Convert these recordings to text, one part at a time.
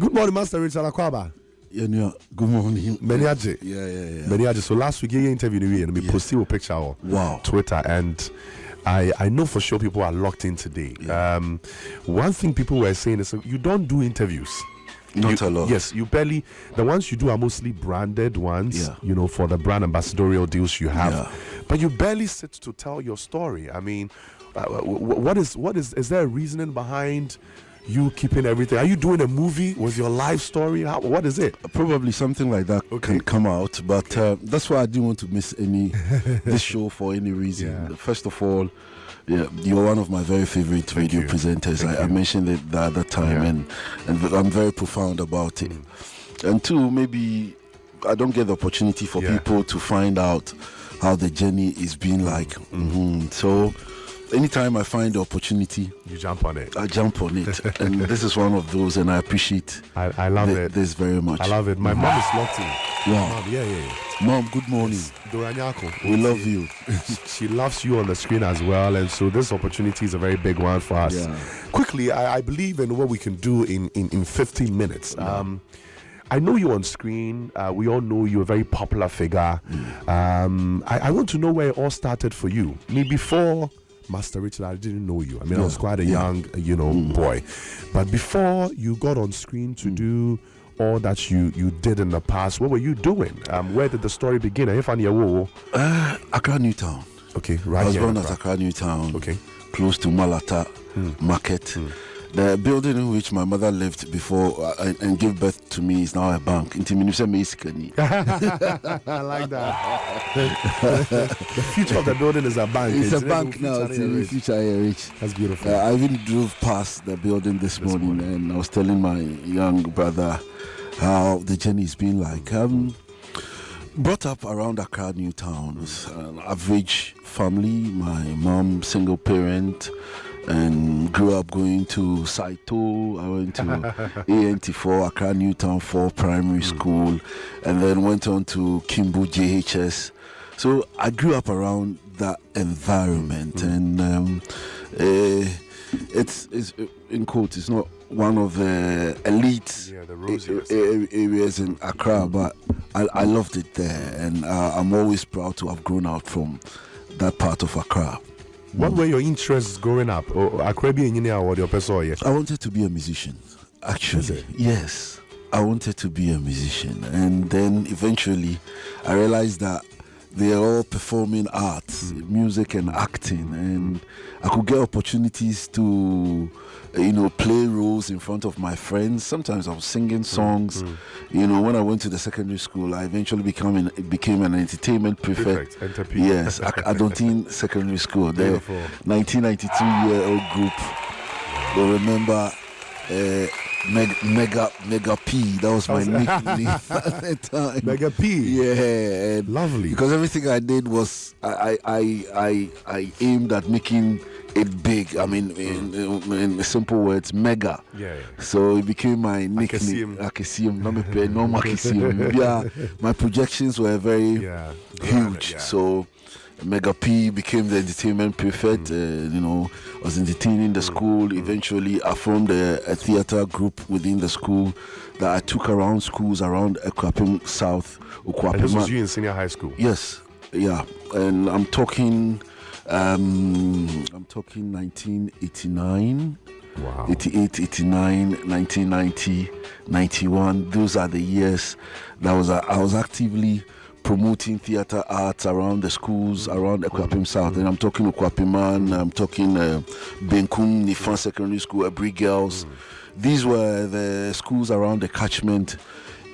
Good morning, Master Richard Akwaba. Yeah, good morning. Beniaje. Yeah. Beniaje. So last week, you interviewed me and we posted a picture on Twitter, and I know for sure people are locked in today. Yeah. One thing people were saying is you don't do interviews. Not a lot. Yes, you barely. The ones you do are mostly branded ones, for the brand ambassadorial deals you have. Yeah. But you barely sit to tell your story. I mean, is there a reasoning behind you keeping everything? Are you doing a movie? Was your life story? What is it? Probably something like that can come out, but that's why I didn't want to miss this show for any reason. Yeah. First of all, you're one of my very favorite radio presenters. I mentioned it the other time, and I'm very profound about it. And two, maybe I don't get the opportunity for people to find out how the journey is being like. So anytime I find the opportunity, you jump on it. I jump on it. And this is one of those, and I appreciate I love this very much. I love it. My mom is locked in. Wow. Mom, yeah. Mom, good morning. Doranyako. We love you. She loves you on the screen as well, and so this opportunity is a very big one for us. Yeah. Quickly, I believe in what we can do in 15 minutes. I know you on screen. We all know you're a very popular figure. I want to know where it all started for you. Before Master Richard, I didn't know you. I mean, I was quite a young, boy. But before you got on screen to do all that you did in the past, what were you doing? Where did the story begin? Accra Newtown. Okay, right. I was born at Accra Newtown. Okay. Close to Malata Market. The building in which my mother lived before and gave birth to me is now a bank. I like that. The future of the building is a bank. It's a bank now. It's in future rich. That's beautiful. I even drove past the building this morning, and I was telling my young brother how the journey has been like. Brought up around Accra Newtown, an average family. My mom, single parent, and grew up going to Saito. I went to ANT4, Accra Newtown 4 primary school, and then went on to Kimbu JHS. So I grew up around that environment, and it's in quotes, it's not one of the elite areas in Accra, but I loved it there, and I'm always proud to have grown out from that part of Accra. What were your interests growing up? I wanted to be a musician, actually. Yes, I wanted to be a musician. And then eventually I realized that they are all performing arts, music and acting. And I could get opportunities to, play roles in front of my friends. Sometimes I was singing songs. When I went to the secondary school, I eventually became an entertainment prefect. Yes, Adontin Secondary School. The 1992-year-old group will remember Mega P. That was my nickname at the time. Mega P. Yeah, lovely. Because everything I did was I aimed at making it big. I mean, in simple words, mega. Yeah. So it became my nickname. Yeah, my projections were very huge. Yeah. So Mega P became the entertainment prefect. Was entertaining the school. Eventually, I formed a theater group within the school that I took around schools around Ekwapim South. And this was you in senior high school? Yes. Yeah. And I'm talking 1989. Wow. 88, 89, 1990, 91. Those are the years that I was actively promoting theater arts around the schools around Ekwapim South. And I'm talking Ekwapiman, I'm talking Benkum Nifan Secondary School, Abri Girls. These were the schools around the catchment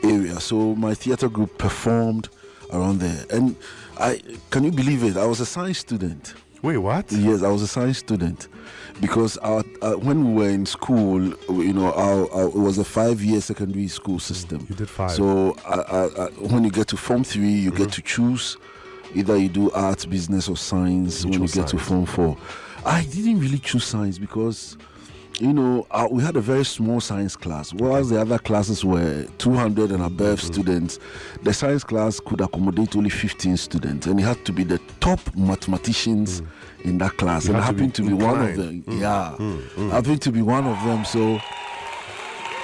area. So my theater group performed around there. And can you believe it? I was a science student. Wait, what? Yes, I was a science student. Because when we were in school, it was a 5-year secondary school system. You did 5. So when you get to Form 3, you get to choose either you do arts, business, or science. When you get to Form 4, I didn't really choose science because we had a very small science class. Whereas the other classes were 200 and above students, the science class could accommodate only 15 students, and it had to be the top mathematicians in that class. And I happened to be one of them. Happened to be one of them. So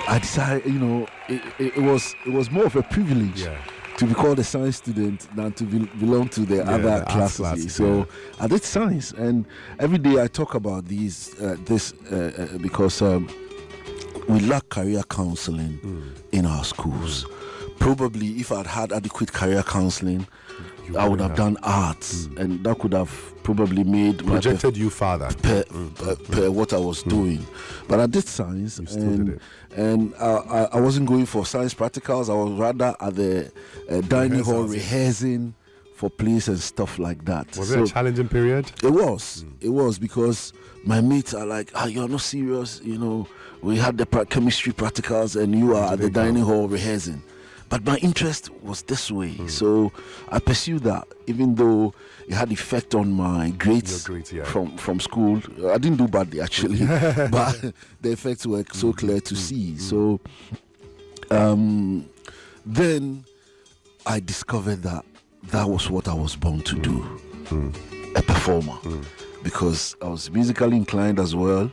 I decided, it was more of a privilege to be called a science student than to belong to the other classes. So I did science, and every day I talk about this because we lack career counseling in our schools. Probably if I'd had adequate career counseling, I would have done arts, and that could have probably made projected you farther per what I was doing. But I did science, and I wasn't going for science practicals. I was rather at the dining hall rehearsing for plays and stuff like that. Was it a challenging period? It was. It was, because my mates are like, you're not serious. We had the chemistry practicals, and you are at the dining hall rehearsing. But my interest was this way, so I pursued that, even though it had effect on my grades from school. I didn't do badly, actually, but the effects were so clear to see. So then I discovered that was what I was born to do, a performer, because I was musically inclined as well,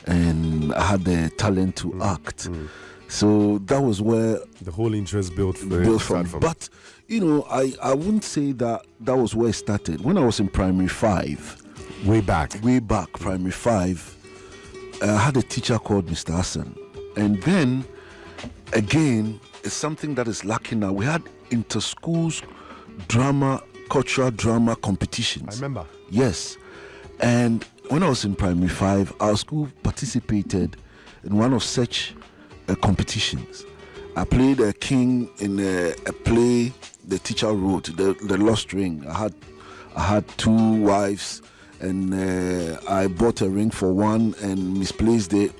and I had the talent to act. So that was where the whole interest built from. But I wouldn't say that was where it started. When I was in primary 5, way back, primary 5, I had a teacher called Mr. Hassan, and then again, it's something that is lacking now. We had inter-schools cultural drama competitions. I remember. Yes, and when I was in primary 5, our school participated in one of such competitions. I played a king in a play the teacher wrote, the Lost Ring. I had 2 wives, and I bought a ring for one and misplaced it,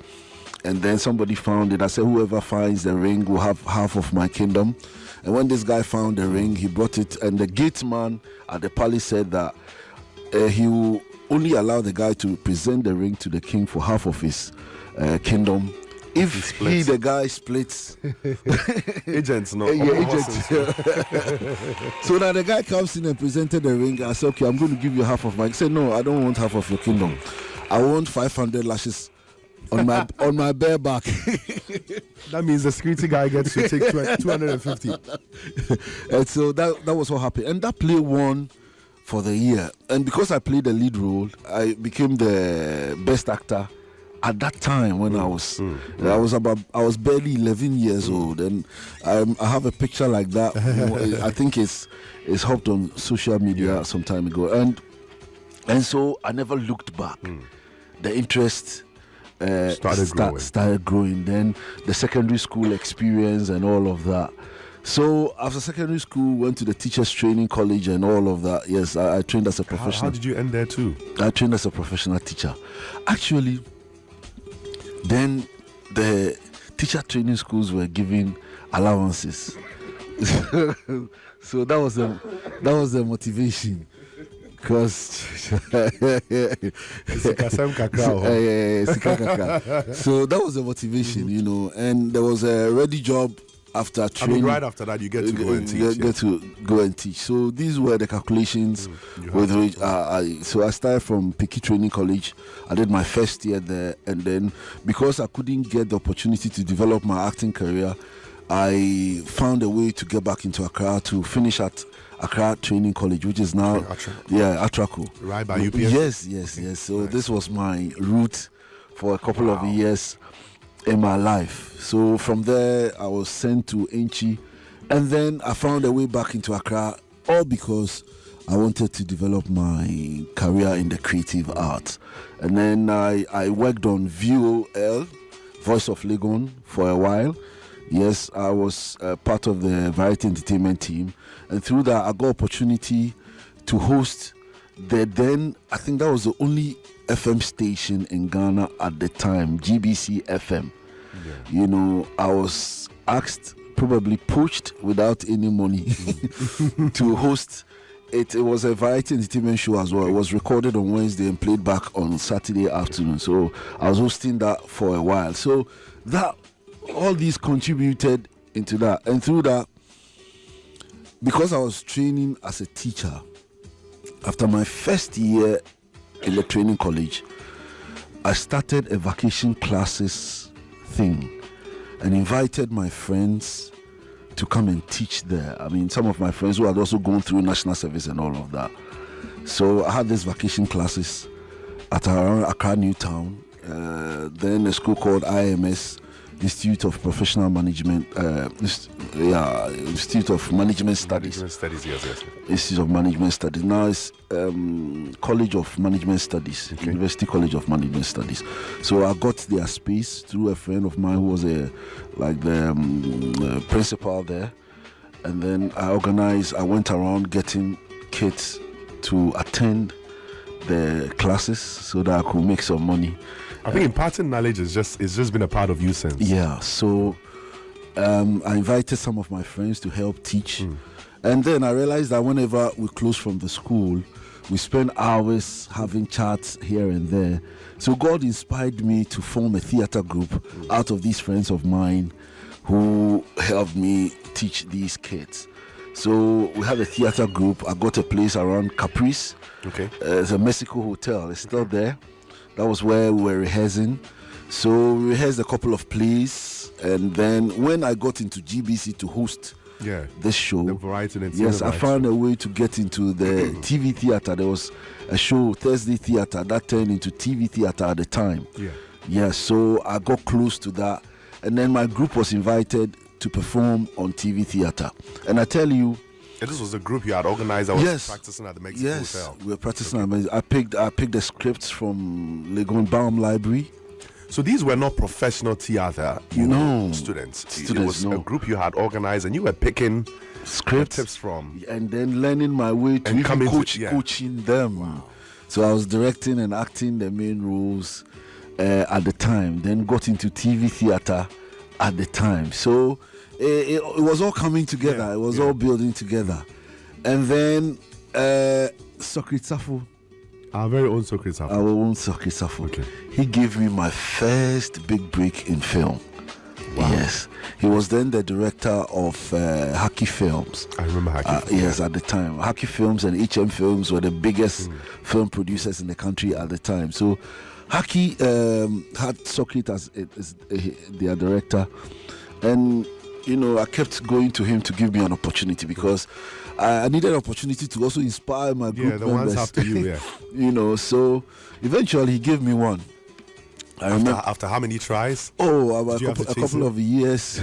and then somebody found it. I said, whoever finds the ring will have half of my kingdom. And when this guy found the ring, he brought it, and the gate man at the palace said that he will only allow the guy to present the ring to the king for half of his kingdom if the guy splits. Agents, no. Agents. So now the guy comes in and presented the ring. I said, okay, I'm going to give you half of mine. He said, no, I don't want half of your kingdom. I want 500 lashes on my bare back. That means the security guy gets to take 250. And so that was what happened. And that play won for the year. And because I played the lead role, I became the best actor at that time. When I was barely 11 years old, and I have a picture like that. I think it's hopped on social media some time ago, and so I never looked back. The interest started growing. Then the secondary school experience and all of that. So after secondary school, went to the teachers training college and all of that. Yes, I trained as a professional. How did you end there too? I trained as a professional teacher. Actually, then the teacher training schools were giving allowances. So that was the motivation. Because so that was the motivation, and there was a ready job after training. Right after that, you get to go and teach. Get to go and teach. So these were the calculations with which so I started from Mikki Training College. I did my first year there, and then because I couldn't get the opportunity to develop my acting career, I found a way to get back into Accra to finish at Accra Training College, which is now Atraco. Right by UPS. Yes. So this was my route for a couple of years in my life. So from there, I was sent to Enchi, and then I found a way back into Accra, all because I wanted to develop my career in the creative arts. And then I worked on VOL, Voice of Legon, for a while. Yes, I was part of the variety entertainment team, and through that I got opportunity to host then I think that was the only FM station in Ghana at the time, GBC FM. I was asked, probably poached without any money, to host it. It was a variety entertainment show as well. It was recorded on Wednesday and played back on Saturday afternoon. So I was hosting that for a while. So that all these contributed into that, and through that, because I was training as a teacher, after my first year in the training college, I started a vacation classes thing, and invited my friends to come and teach there. I mean, some of my friends who had also gone through national service and all of that. So I had these vacation classes at around Accra Newtown. Then a school called IMS, Institute of Professional Management, Institute of Management Studies. Institute of Management Studies. Now it's College of Management Studies, University College of Management Studies. So I got their space through a friend of mine who was the principal there, and then I went around getting kids to attend the classes so that I could make some money. I think imparting knowledge it's just been a part of you since. Yeah, so I invited some of my friends to help teach. And then I realized that whenever we close from the school, we spend hours having chats here and there. So God inspired me to form a theater group out of these friends of mine who helped me teach these kids. So we had a theater group. I got a place around Caprice. Okay. It's a Mexico hotel. It's still there. That was where we were rehearsing. So we rehearsed a couple of plays, and then when I got into GBC to host this show, the variety and yes, I found a way to get into the TV theater. There was a show, Thursday Theater, that turned into TV theater at the time. Yeah, so I got close to that, and then my group was invited to perform on TV theater. And I tell you, and this was a group you had organized that was practicing at the Mexico Hotel. We were practicing at the I picked the scripts from Legon Baum Library. So these were not professional theater students. It was a group you had organized, and you were picking scripts tips from, and then learning my way to even coaching them. Wow. So I was directing and acting the main roles at the time. Then got into TV theater at the time. So it was all coming together. It was all building together. And then Sokrit Safo, our very own Sokrit Safo. Our own Sokrit Safo. Okay. He gave me my first big break in film. Wow. Yes. He was then the director of Haki Films. I remember Haki Films. Yes, at the time. Haki Films and HM Films were the biggest film producers in the country at the time. So Haki had Sokrit as their director. And I kept going to him to give me an opportunity because I needed an opportunity to also inspire my group members. Yeah, the ones after you, so eventually he gave me one. I remember after how many tries? Oh, a couple of years,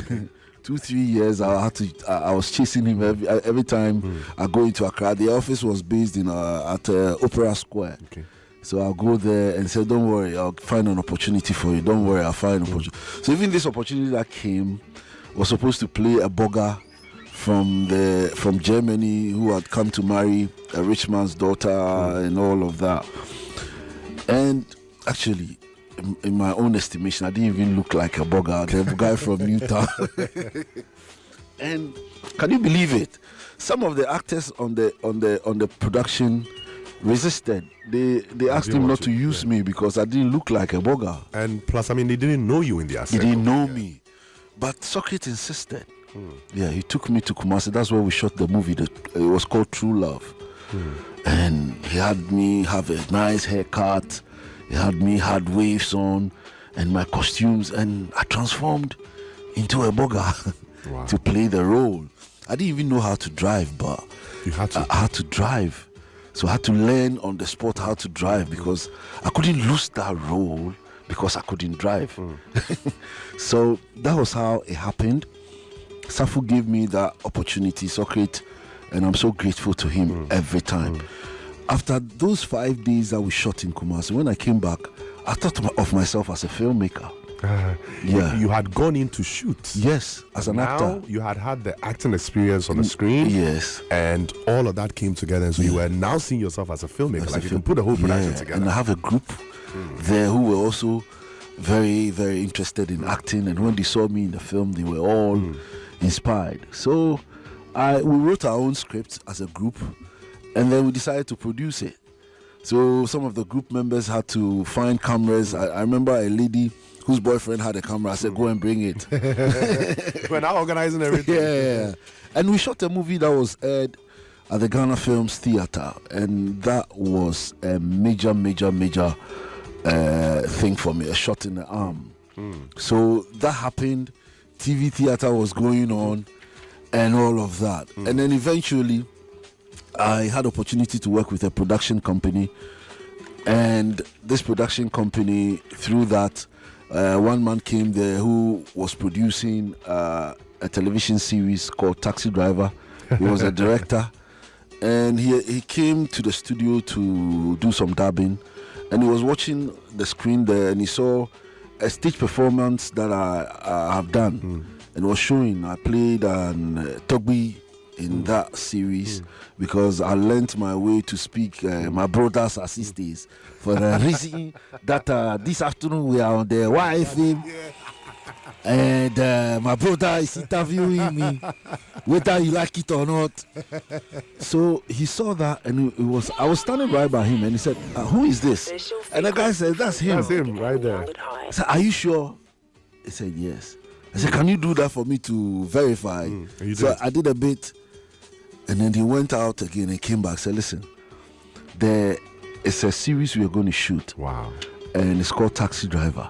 2-3 years. I was chasing him every time I go into Accra. The office was based in at Opera Square. Okay. So I'll go there and say, "Don't worry, I'll find an opportunity for you. Don't worry, I'll find an opportunity." So even this opportunity that came was supposed to play a bogger from Germany who had come to marry a rich man's daughter and all of that. And actually, in my own estimation, I didn't even look like a bogger. The guy from Newtown. And can you believe it? Some of the actors on the production resisted. They asked him not to use me because I didn't look like a bogger. And plus, I mean, they didn't know you in the circle. They didn't know me. But Sokrit insisted. Yeah, he took me to Kumasi. That's where we shot the movie. It was called True Love. And he had me have a nice haircut. He had me had waves on and my costumes. And I transformed into a bogger to play the role. I didn't even know how to drive, but I had to drive. So I had to learn on the spot how to drive because I couldn't lose that role because I couldn't drive. So that was how it happened. Safu gave me that opportunity, Sokrit, and I'm so grateful to him every time. After those 5 days that we shot in Kumasi, when I came back, I thought of myself as a filmmaker. You had gone in to shoot. Yes, as an actor. Now you had the acting experience on the screen. Yes. And all of that came together. And so you were now seeing yourself as a filmmaker. You can put the whole production together. And I have a group there who were also very, very interested in acting. And when they saw me in the film, they were all inspired. So we wrote our own script as a group. And then we decided to produce it. So some of the group members had to find cameras. I remember a lady whose boyfriend had a camera. I said, "Go and bring it." We're now organizing everything. Yeah. And we shot a movie that was aired at the Ghana Films Theatre. And that was a major thing for me, a shot in the arm. So that happened. TV theater was going on, and all of that. And then eventually, I had opportunity to work with a production company, and this production company, through that, one man came there who was producing a television series called Taxi Driver. He was a director, and he came to the studio to do some dubbing, and he was watching the screen there, and he saw a stage performance that I have done, and was showing. I played an Togbi in that series because I learnt my way to speak my brother's assistants for the reason that this afternoon we are on the YFM. And my brother is interviewing me, whether you like it or not. So he saw that, and I was standing right by him, and he said, "Who is this?" And the guy said, "That's him." That's him right there. I said, "Are you sure?" He said, "Yes." I said, "Can you do that for me to verify?" So I did a bit, and then he went out again and came back. Said, "Listen, there is a series we are going to shoot. Wow. And it's called Taxi Driver.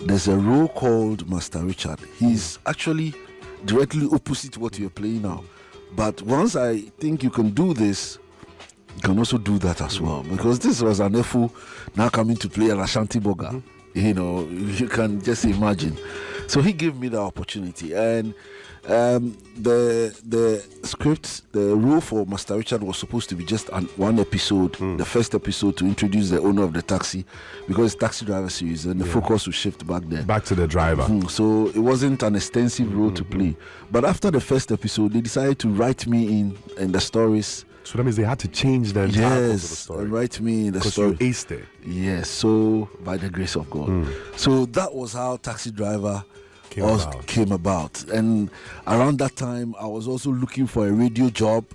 There's a role called Master Richard. He's actually directly opposite what you're playing now. But once I think you can do this, you can also do that as well. Because this was an Efu now coming to play an Ashanti Boga. You know, you can just imagine. So he gave me the opportunity. And the script, the role for Master Richard was supposed to be just one episode, the first episode, to introduce the owner of the taxi, because it's Taxi Driver series, and the focus will shift back there. Back to the driver. So it wasn't an extensive role to play. But after the first episode, they decided to write me in the stories. So that means they had to change the entire course of the story. And write me in the story. Because you aced it. Yes, so by the grace of God. So that was how Taxi Driver came about. And around that time, I was also looking for a radio job.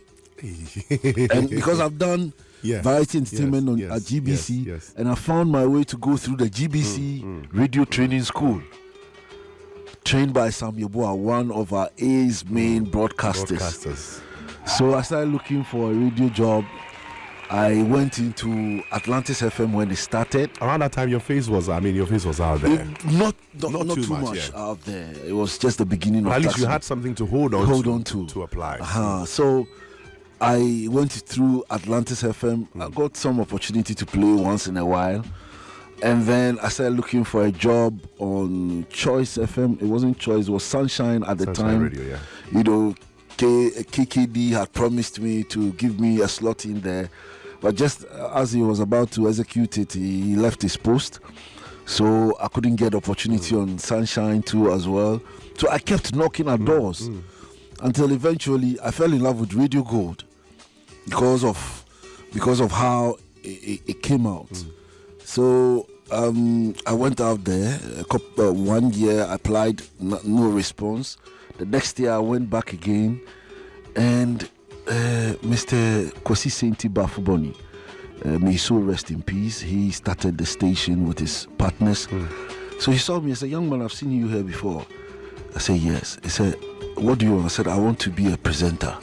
And because I've done variety entertainment at GBC, and I found my way to go through the GBC radio training school, trained by Sam Yeboah, one of our A's main broadcasters. So I started looking for a radio job. I went into Atlantis FM when it started. Around that time, your face was out there. Not too much out there. It was just the beginning of at least you had something to hold on to apply. So I went through Atlantis FM. I got some opportunity to play once in a while. And then I started looking for a job on Choice FM. It wasn't Choice, it was Sunshine at the time. Radio, you know, KKD had promised me to give me a slot in there, but just as he was about to execute it, he left his post, so I couldn't get opportunity on Sunshine too as well. So I kept knocking at doors until eventually I fell in love with Radio Gold because of how it came out. So I went out there 1 year, applied, no response. The next year I went back again, and Mr. Kwasi Senti Bafuboni, may his soul rest in peace, he started the station with his partners. So he saw me and said, "Young man, I've seen you here before." I said, "Yes." He said, "What do you want?" I said, "I want to be a presenter."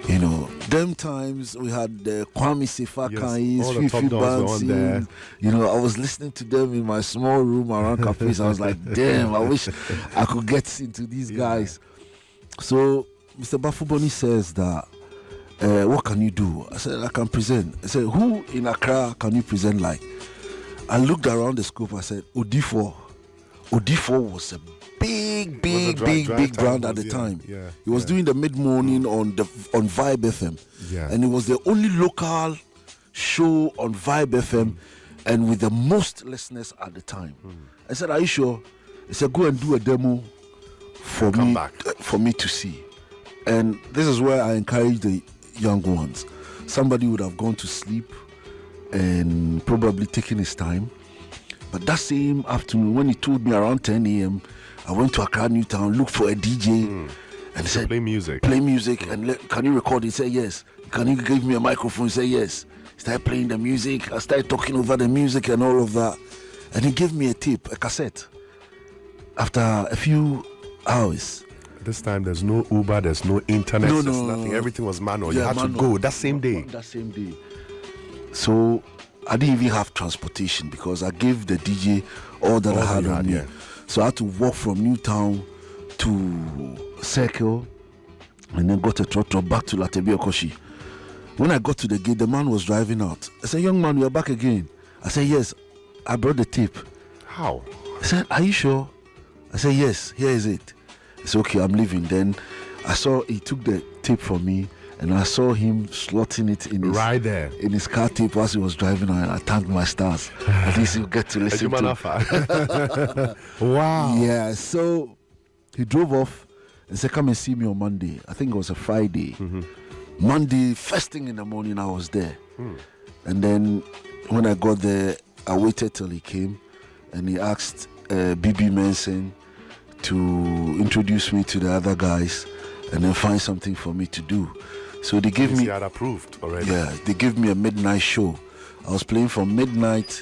You know, them times we had Kwame Sefakais, Fifi Bansi. You know, I was listening to them in my small room around cafes. I was like, damn, I wish I could get into these guys. So Mr. Bafuboni says that, what can you do? I said, I can present. I said, who in Accra can you present like? I looked around the scope. I said, Odifo. Odifo was a big brand at the time. He was doing the mid-morning on Vibe FM, and it was the only local show on Vibe FM, and with the most listeners at the time. I said, "Are you sure?" He said, "Go and do a demo for me to see." And this is where I encourage the young ones. Somebody would have gone to sleep and probably taken his time, but that same afternoon, when he told me around 10 a.m., I went to Accra Newtown, looked for a DJ, and he said, Play music, and can you record?" He said, "Yes." "Can you give me a microphone?" He said, "Yes." He started playing the music. I started talking over the music and all of that. And he gave me a tape, a cassette. After a few hours. This time there's no Uber, there's no internet, there's nothing. Everything was manual. You had to go that same day. So I didn't even have transportation because I gave the DJ all that I had on me. So I had to walk from Newtown to Circle, and then got a trotro back to Latebi Okoshi. When I got to the gate, the man was driving out. I said, young man, you're back again. I said, yes, I brought the tape. How? I said, are you sure? I said, yes, here is it. I said, okay, I'm leaving. Then I saw he took the tape from me, and I saw him slotting it in his, right there in his car tape as he was driving on. I thanked my stars. At least you get to listen to. Wow. Yeah, so he drove off and said, come and see me on Monday. I think it was a Friday. Monday, first thing in the morning, I was there. And then when I got there, I waited till he came, and he asked BB Manson to introduce me to the other guys and then find something for me to do. So they gave me. He had approved already. Yeah, they gave me a midnight show. I was playing from midnight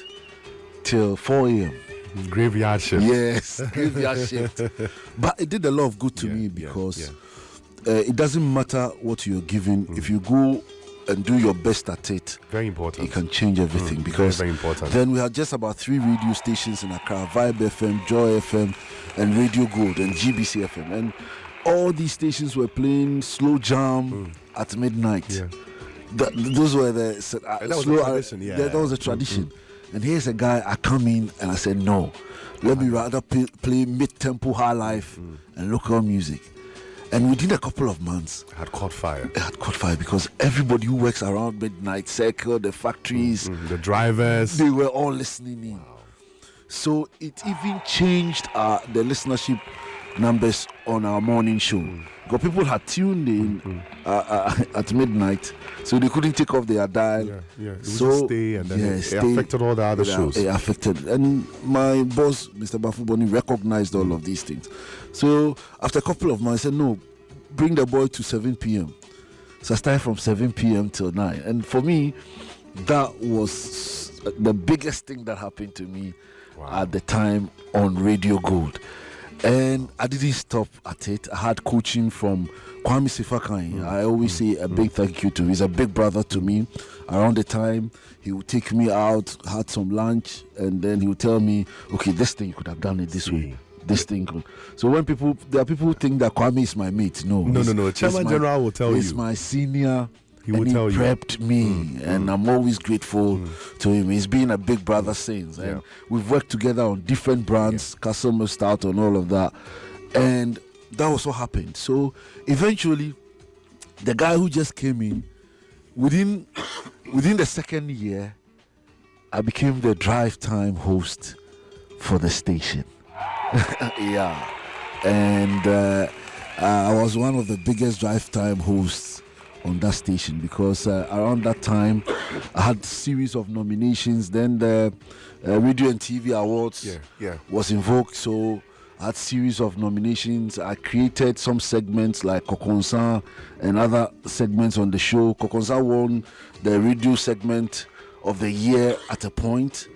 till 4 a.m. Graveyard shift. Yes, graveyard shift. But it did a lot of good to me because it doesn't matter what you're given. If you go and do your best at it, very important. It can change everything because very important. Then we had just about 3 radio stations in Accra: Vibe FM, Joy FM, and Radio Gold and GBC FM, and all these stations were playing slow jam at midnight. Those were the that was a tradition. And here's a guy, I come in and I said, no, let me rather play mid-tempo high life and local music. And within a couple of months, it had caught fire. It had caught fire because everybody who works around Midnight Circle, the factories, the drivers, they were all listening in. Wow. So it even changed the listenership numbers on our morning show. Because people had tuned in at midnight, so they couldn't take off their dial. It so stay, and then it affected all the other shows. It affected, and my boss, Mr. Bafuboni, recognized all of these things. So after a couple of months, I said, no, bring the boy to 7 p.m. So I started from 7 p.m. till 9. And for me, that was the biggest thing that happened to me at the time on Radio Gold. And I didn't stop at it. I had coaching from Kwame Sifakai. I always say a big thank you to him. He's a big brother to me. Around the time, he would take me out, had some lunch, and then he would tell me, okay, this thing you could have done it this way. This thing. So when there are people who think that Kwame is my mate. No. Chairman General will tell you. He's my senior. He will tell you. He prepped me, and I'm always grateful to him. He's been a big brother since. And we've worked together on different brands, Customer Start, and all of that. And that was what happened. So eventually, the guy who just came in, within the second year, I became the drive time host for the station. And I was one of the biggest drive time hosts on that station because around that time I had a series of nominations. Then the Radio and TV Awards was invoked, so I had a series of nominations. I created some segments like Kokonsa and other segments on the show. Kokonsa won the radio segment of the year at a point.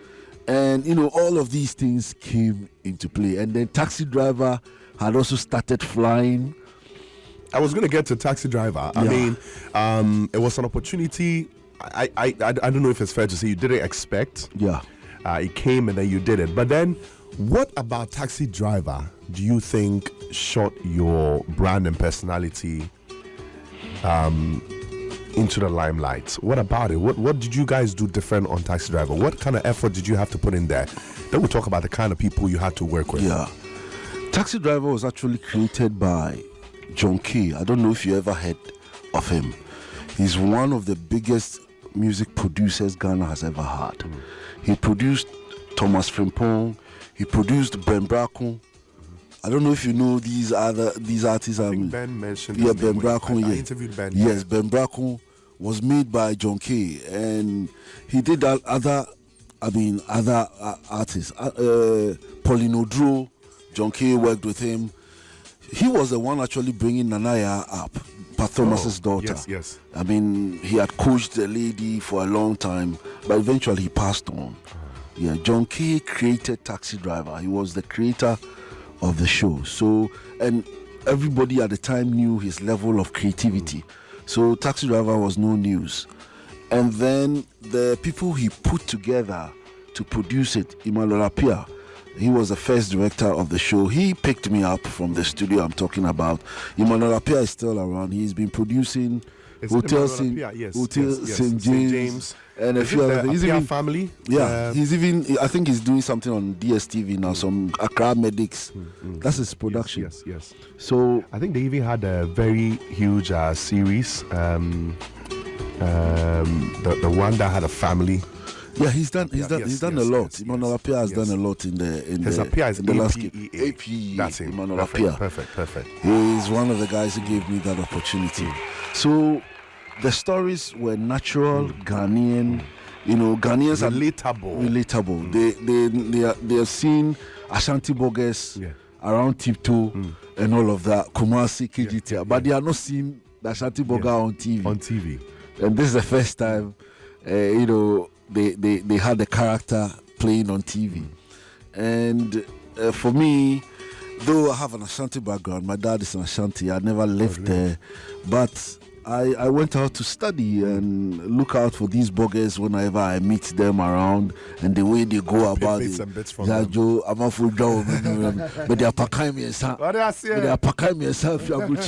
And all of these things came into play. And then Taxi Driver had also started flying. I was going to get to Taxi Driver. I mean, it was an opportunity. I don't know if it's fair to say you didn't expect. It came and then you did it. But then, what about Taxi Driver do you think shot your brand and personality into the limelight? What about it? What did you guys do different on Taxi Driver? What kind of effort did you have to put in there? Then we'll talk about the kind of people you had to work with. Taxi Driver was actually created by John Kay. I don't know if you ever heard of him. He's one of the biggest music producers Ghana has ever had. He produced Thomas Frimpong. He produced Ben Braco. I don't know if you know these artists. I think Ben mentioned Ben Braco. I interviewed Ben. Yes, Ben Braco was made by John Kay, and he did other artists. Paulino Drew, John Kay worked with him. He was the one actually bringing Nanaya up, Pat Thomas's daughter. Yes. I mean, he had coached the lady for a long time, but eventually he passed on. John Kay created Taxi Driver. He was the creator of the show. So, and everybody at the time knew his level of creativity. So Taxi Driver was no news. And then the people he put together to produce it, Imalola Pia, He was the first director of the show. He picked me up from the studio I'm talking about. Emmanuel Appiah is still around. He's been producing Hotel St. James and a few other things. He's even family. Yeah, I think he's doing something on DSTV now, some Accra Medics. That's his production. Yes. So I think they even had a very huge series. The one that had a family. Yeah, he's done a lot. Emmanuel Appiah has done a lot in the landscape. A.P.A. That's him. Emmanuel Appiah. Perfect. He's one of the guys who gave me that opportunity. So the stories were natural, Ghanaian. Ghanaians are relatable. They have seen Ashanti Bogus around Tiptoe and all of that, Kumasi, KGT, but they are not seeing the Ashanti Boga on TV. And this is the first time, they had the character playing on TV. And for me, though I have an Ashanti background, my dad is an Ashanti, I never lived there, but I went out to study and look out for these buggers whenever I meet them around and the way they go about it. Joe, I'm a full job, but they are packing me yourself. They are packing me yourself. You are good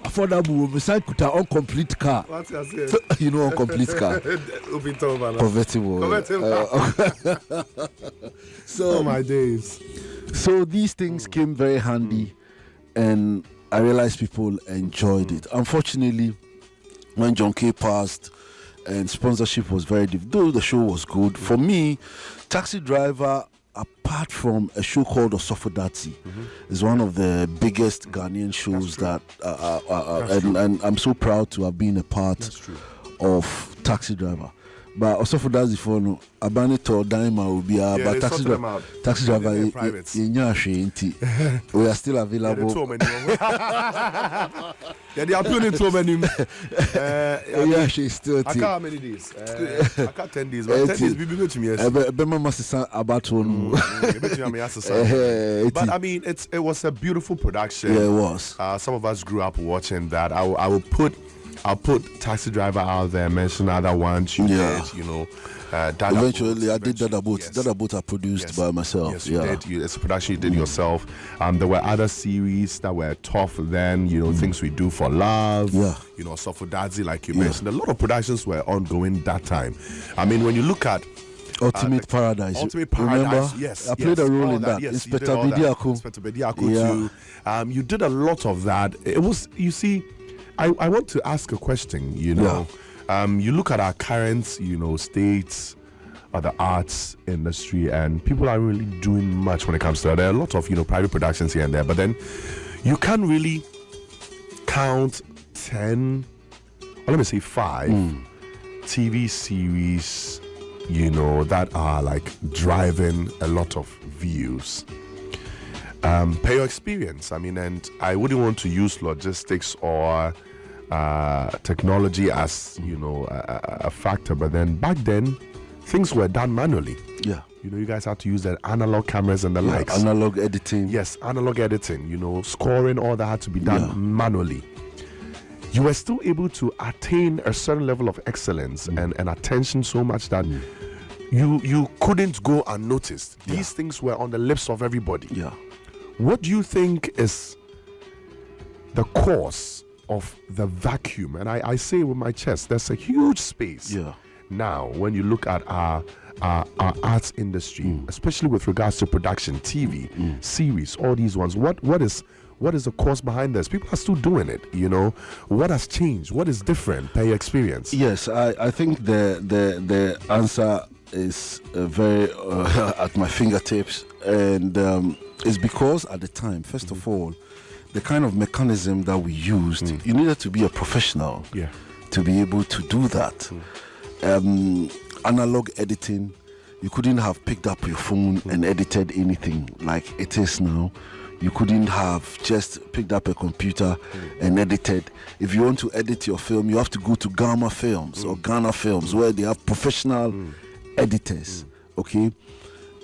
affordable. Beside kuta incomplete car. What's that? Incomplete car. Convertible. So my days. So these things came very handy, and I realized people enjoyed it. Unfortunately, when John K passed and sponsorship was very difficult, though the show was good, for me, Taxi Driver, apart from a show called Osofodatsi, is one of the biggest Ghanaian shows that and I'm so proud to have been a part of Taxi Driver. But Osofodatsi for no abani to daima ubia, but Taxi Driver we are still available. They are putting too many. She's still. I can't how many days. I can't 10 days. But 10 days we be with me. But I mean, it was a beautiful production. Yeah, it was. Some of us grew up watching that. I'll put Taxi Driver out there. Mention other ones. Eventually, I did Dada Boat. Dada Boat I produced by myself. Yes, you did. It's a production you did yourself. There were other series that were tough then. Things we do for love. Sofodadzi, like you mentioned. A lot of productions were ongoing that time. I mean, when you look at Ultimate Paradise. Remember? Yes. I played a role in that. Yes, Inspector Bediako. Too. You did a lot of that. It was, you see, I want to ask a question, you look at our current, states of the arts industry, and people aren't really doing much when it comes to that. There are a lot of, private productions here and there, but then you can't really count 10, or let me say 5 TV series, that are like driving a lot of views. Per your experience, I mean, and I wouldn't want to use logistics or technology as a factor, but then back then things were done manually. You guys had to use the analog cameras and the likes. Analog editing. Yes, analog editing. Scoring, all that had to be done manually. You were still able to attain a certain level of excellence and attention so much that you couldn't go unnoticed. These things were on the lips of everybody. What do you think is the cause of the vacuum? And I say with my chest, there's a huge space now when you look at our arts industry, especially with regards to production, TV, series, all these ones. What is the cause behind this? People are still doing it, What has changed? What is different per your experience? Yes, I think the answer is very at my fingertips, and it's because at the time, first of all, the kind of mechanism that we used, you needed to be a professional to be able to do that. Analog editing, you couldn't have picked up your phone and edited anything like it is now. You couldn't have just picked up a computer and edited. If you want to edit your film, you have to go to Gamma Films or Ghana Films, where they have professional editors. Okay.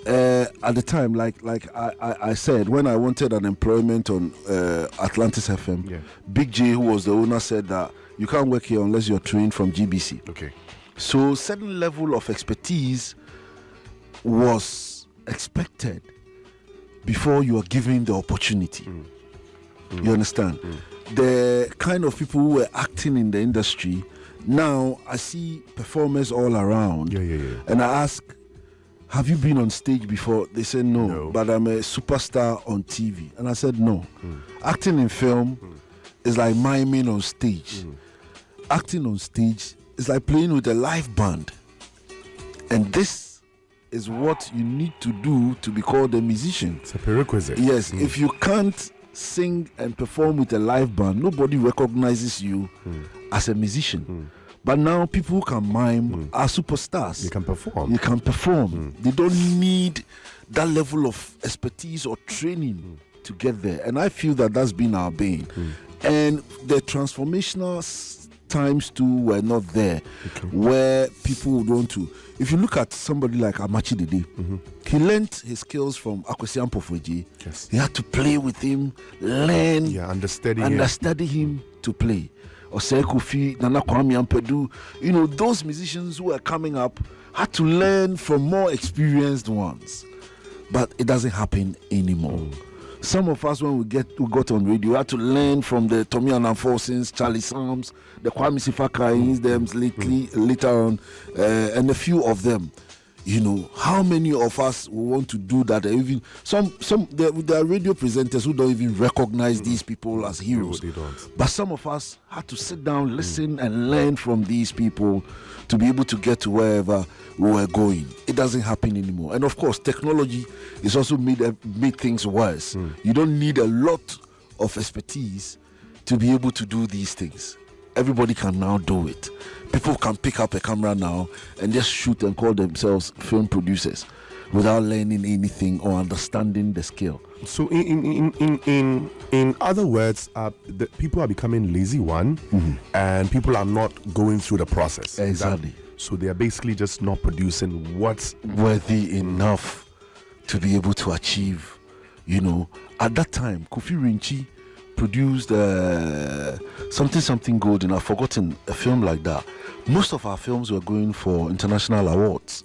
At the time, like I said, when I wanted an employment on Atlantis FM, Big J, who was the owner, said that you can't work here unless you're trained from GBC. Okay. So certain level of expertise was expected before you are given the opportunity. You understand? The kind of people who were acting in the industry, now I see performers all around. And I ask, have you been on stage before? They said no, but I'm a superstar on TV. And I said no. Acting in film is like miming on stage. Acting on stage is like playing with a live band. And this is what you need to do to be called a musician. It's a prerequisite. Yes, if you can't sing and perform with a live band, nobody recognizes you as a musician. But now people who can mime are superstars. You can perform. You can perform. They don't need that level of expertise or training to get there. And I feel that that's been our bane. And the transformational times too were not there, where people would want to. If you look at somebody like Amachi Dede, he learned his skills from Akwesi Ampofo-Adjei. Yes. He had to play with him, learn, understudy him to play. Osei Kofi, Nana Kwame Ampedu, you know, those musicians who were coming up had to learn from more experienced ones. But it doesn't happen anymore. Some of us, when we got on radio, we had to learn from the Tommy Ananfosins, Charlie Sams, the Kwame Sifakains, them later on, and a few of them. You know, how many of us want to do that? Even there are radio presenters who don't even recognize these people as heroes. No, they don't. But some of us had to sit down, listen, and learn from these people to be able to get to wherever we were going. It doesn't happen anymore. And of course, technology is also made things worse. You don't need a lot of expertise to be able to do these things. Everybody can now do it. People can pick up a camera now and just shoot and call themselves film producers without learning anything or understanding the skill. So in other words, the people are becoming lazy, and people are not going through the process. Exactly. So they are basically just not producing what's worthy enough to be able to achieve. You know, at that time, Kofi Rinchi produced something golden. I've forgotten a film like that. Most of our films were going for international awards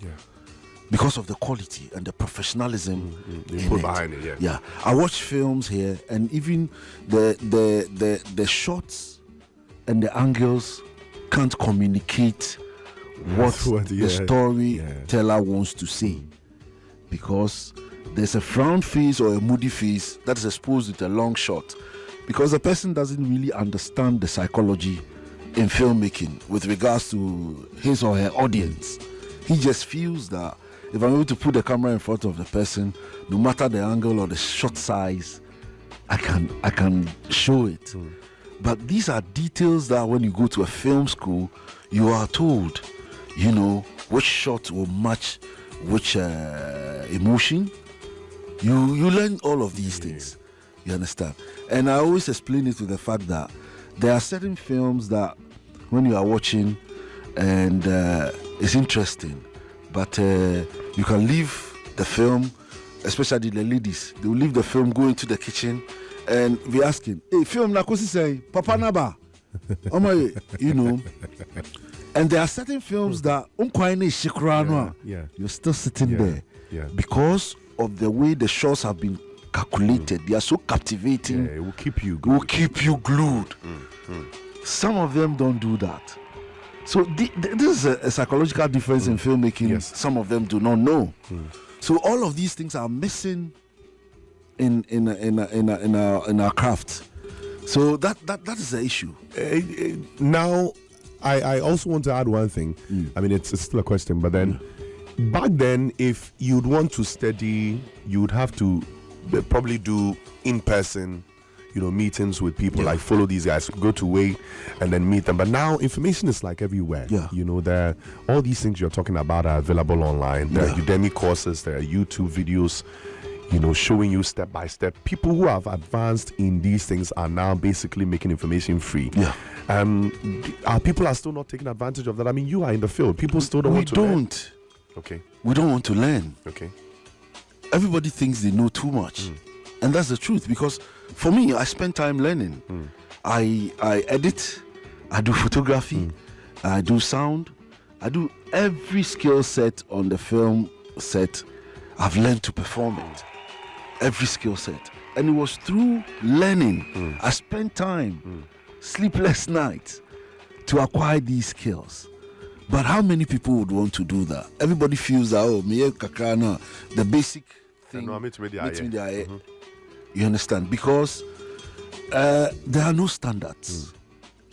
because of the quality and the professionalism they put behind it. Yeah, I watch films here, and even the shots and the angles can't communicate what the storyteller wants to say, because there's a frown face or a moody face that is exposed with a long shot, because the person doesn't really understand the psychology in filmmaking with regards to his or her audience. He just feels that if I'm able to put the camera in front of the person, no matter the angle or the shot size, I can show it. But these are details that when you go to a film school, you are told, you know, which shot will match which emotion. You learn all of these things. You understand? And I always explain it with the fact that there are certain films that when you are watching and it's interesting, but you can leave the film, especially the ladies, they will leave the film, go into the kitchen and be asking, hey, film na kosi say, Papa Naba, you know. And there are certain films that you're still sitting there because of the way the shots have been calculated. They are so captivating. It will keep you glued. Will keep you glued. Some of them don't do that. So this is a psychological difference in filmmaking. Some of them do not know. So all of these things are missing in our craft. So that is the issue. Now, I also want to add one thing. I mean, it's still a question, but then back then, if you'd want to study, you'd have to probably do in-person, you know, meetings with people, like follow these guys, go to Way and then meet them. But now information is like everywhere. You know, there all these things you're talking about are available online. There are Udemy courses, there are YouTube videos, you know, showing you step by step. People who have advanced in these things are now basically making information free. Our people are still not taking advantage of that. I mean, you are in the field. People still don't want to learn. Okay. We don't want to learn. Okay. Everybody thinks they know too much. And that's the truth, because for me, I spend time learning. I edit, I do photography, I do sound, I do every skill set on the film set, I've learned to perform it. Every skill set. And it was through learning. I spent time, sleepless nights, to acquire these skills. But how many people would want to do that? Everybody feels that, the basic thing. You understand? Because there are no standards.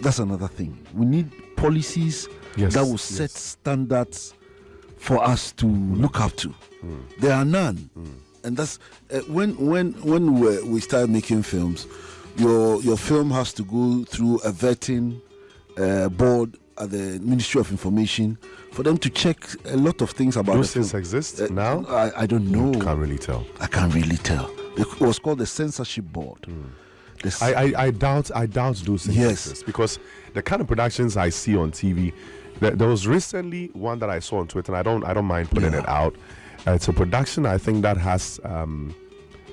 That's another thing. We need policies that will set standards for us to look up to. There are none. And that's when we start making films, your film has to go through a vetting board at the Ministry of Information for them to check a lot of things about those things exist now. I don't know. You can't really tell. I can't really tell. It was called the Censorship Board. I doubt those things exist, because the kind of productions I see on TV. There was recently one that I saw on Twitter, and I don't mind putting it out. It's a production, I think, that has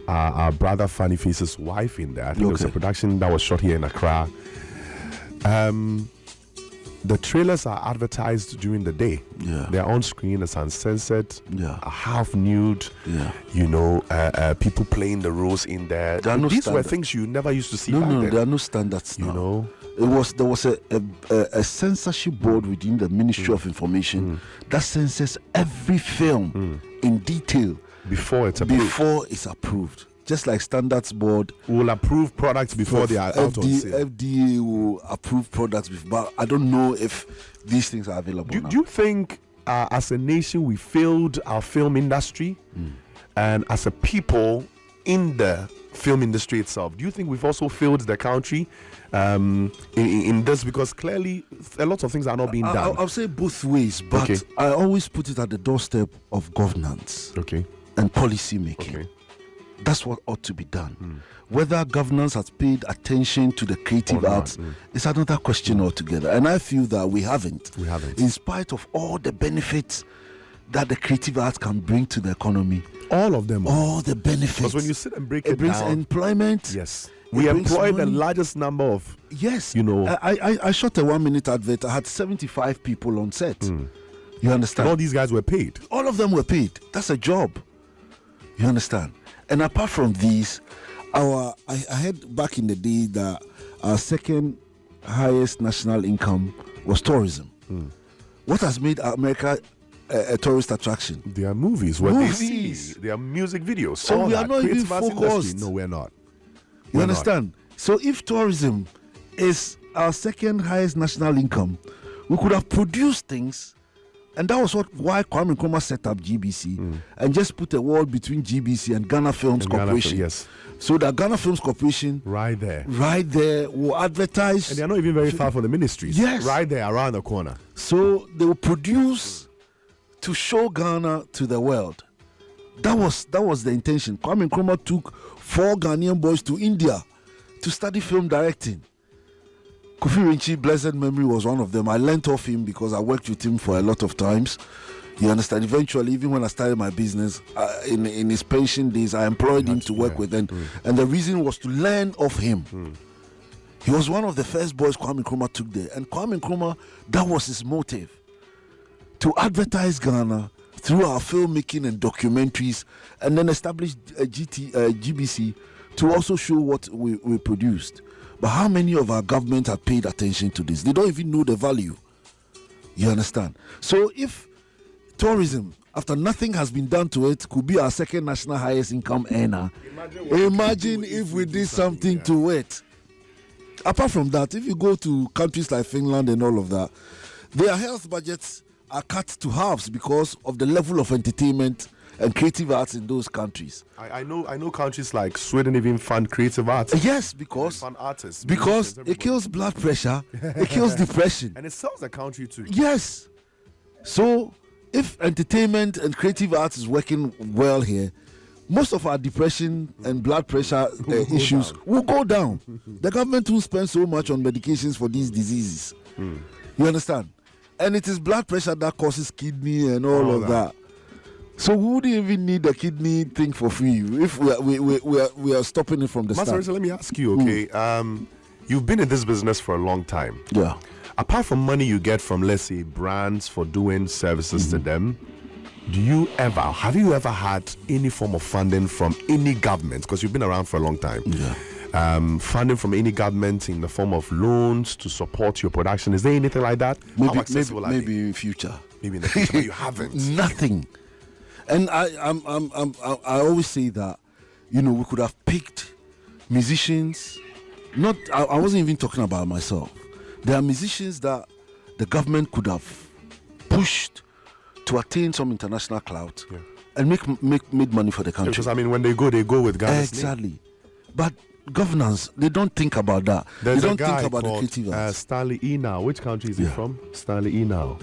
our brother Funny Face's wife in there. I think it was a production that was shot here in Accra. The trailers are advertised during the day. They're on screen, it's uncensored, half nude. People playing the roles in there. These were things you never used to see back then. There are no standards now. You know, there was a censorship board within the Ministry of Information that censors every film in detail before it's approved. Just like Standards Board will approve products before they are out on sale. FDA will approve products before, but I don't know if these things are available now. Do you think as a nation we failed our film industry, and as a people in the film industry itself? Do you think we've also failed the country in this? Because clearly a lot of things are not being done. I'll say both ways, but I always put it at the doorstep of governance and policy making. That's what ought to be done. Whether governance has paid attention to the creative arts is another question altogether. And I feel that we haven't. In spite of all the benefits that the creative arts can bring to the economy. All of them. All the benefits. Because when you sit and break it brings down, employment. Yes. We employ the largest number of. Yes. I shot a 1-minute advert. I had 75 people on set. You understand? And all these guys were paid. All of them were paid. That's a job. You understand? And apart from these, I heard back in the day that our second highest national income was tourism. What has made America a tourist attraction? Their movies, they see, their music videos. So we are not even focused. No, we're not. You understand? So if tourism is our second highest national income, we could have produced things. And that was why Kwame Nkrumah set up GBC and just put a wall between GBC and Ghana Films Corporation. So that Ghana Films Corporation right there will advertise. And they're not even very far from the ministries. Yes. Right there around the corner. So they will produce to show Ghana to the world. That was the intention. Kwame Nkrumah took 4 Ghanaian boys to India to study film directing. Kofi Rinchi, blessed memory, was one of them. I learnt off him because I worked with him for a lot of times. You understand? Eventually, even when I started my business, in his pension days, I employed him to work with him. And the reason was to learn off him. He was one of the first boys Kwame Nkrumah took there. And Kwame Nkrumah, that was his motive. To advertise Ghana through our filmmaking and documentaries, and then establish GBC to also show what we produced. But how many of our government have paid attention to this? They don't even know the value. You understand? So if tourism, after nothing has been done to it, could be our second national highest income earner, imagine if we did something to it. Apart from that, if you go to countries like Finland and all of that, their health budgets are cut to halves because of the level of entertainment and creative arts in those countries. I know countries like Sweden even fund creative arts. Yes, because fund artists. Because it kills blood pressure, it kills depression. And it sells the country too. Yes. So if entertainment and creative arts is working well here, most of our depression and blood pressure issues will go down. The government will spend so much on medications for these diseases. You understand? And it is blood pressure that causes kidney and all of that. So we wouldn't even need the kidney thing for free if we are stopping it from the start. Master, let me ask you, okay? You've been in this business for a long time. Yeah. Apart from money you get from, let's say, brands for doing services to them, have you ever had any form of funding from any government? Because you've been around for a long time. Yeah. Funding from any government in the form of loans to support your production. Is there anything like that? How accessible are they? Maybe in future. Maybe in the future, but you haven't. Nothing. And I always say that, you know, we could have picked musicians. I wasn't even talking about myself. There are musicians that the government could have pushed to attain some international clout and make money for the country. Because I mean, when they go with Ghana's exactly. name. But governance, they don't think about that. There's they don't a guy think about the called, creative Stanley Enau. Which country is he from? Stanley Enau.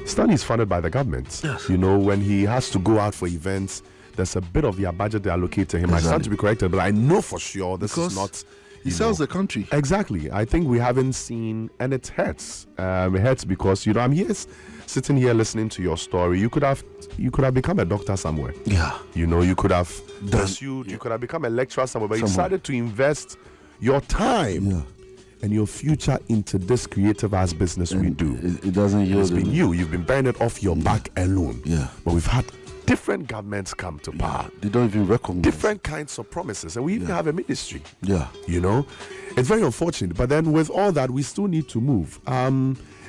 Stanley is funded by the government. Yes. You know, when he has to go out for events, there's a bit of their budget they allocate to him. Exactly. I stand to be corrected, but I know for sure this is not. He sells the country. Exactly. I think we haven't seen, and it hurts. It hurts because, you know, I'm here sitting here listening to your story. You could have become a doctor somewhere. Yeah. You know, you could have pursued. You could have become a lecturer somewhere, but you decided to invest your time and your future into this creative ass business we do. It doesn't yield. It's been you. You've been bearing it off your back alone. Yeah. But we've had different governments come to power. They don't even recognize. Different kinds of promises. And we even have a ministry. Yeah. You know? It's very unfortunate. But then with all that, we still need to move.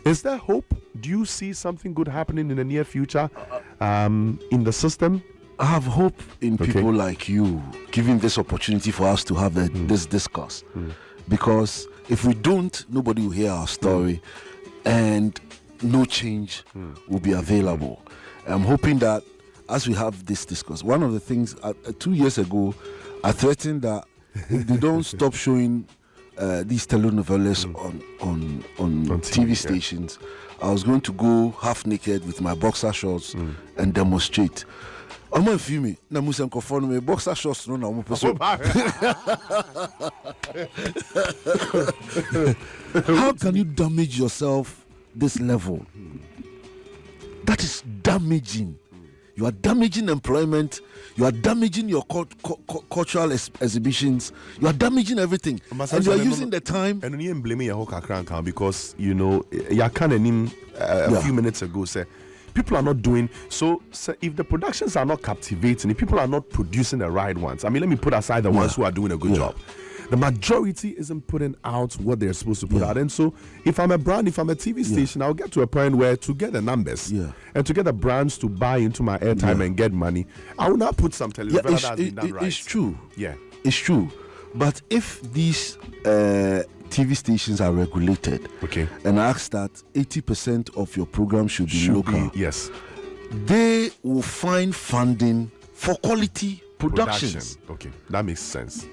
Is there hope? Do you see something good happening in the near future in the system? I have hope in people like you giving this opportunity for us to have this discourse. Because if we don't, nobody will hear our story and no change will be available. I'm hoping that as we have this discourse, one of the things 2 years ago, I threatened that if they don't stop showing these telenovelas on TV stations, I was going to go half naked with my boxer shorts and demonstrate. I'm going to film me. Na musa conform me boxer shorts no na mo person. How can you damage yourself this level? That is damaging. You are damaging employment. You are damaging your cultural exhibitions. You are damaging everything. And you are using the time. And you blame your whole background because, you know, you can't a few minutes ago say people are not doing so. If the productions are not captivating, if people are not producing the right ones, I mean, let me put aside the ones who are doing a good job. The majority isn't putting out what they're supposed to put out. And so if I'm a brand, if I'm a TV station, I'll get to a point where to get the numbers and to get the brands to buy into my airtime and get money, I will not put some television that has been done right. It's true. Yeah. It's true. But if these TV stations are regulated and ask that 80% of your program should be local, they will find funding for quality productions. Okay, that makes sense.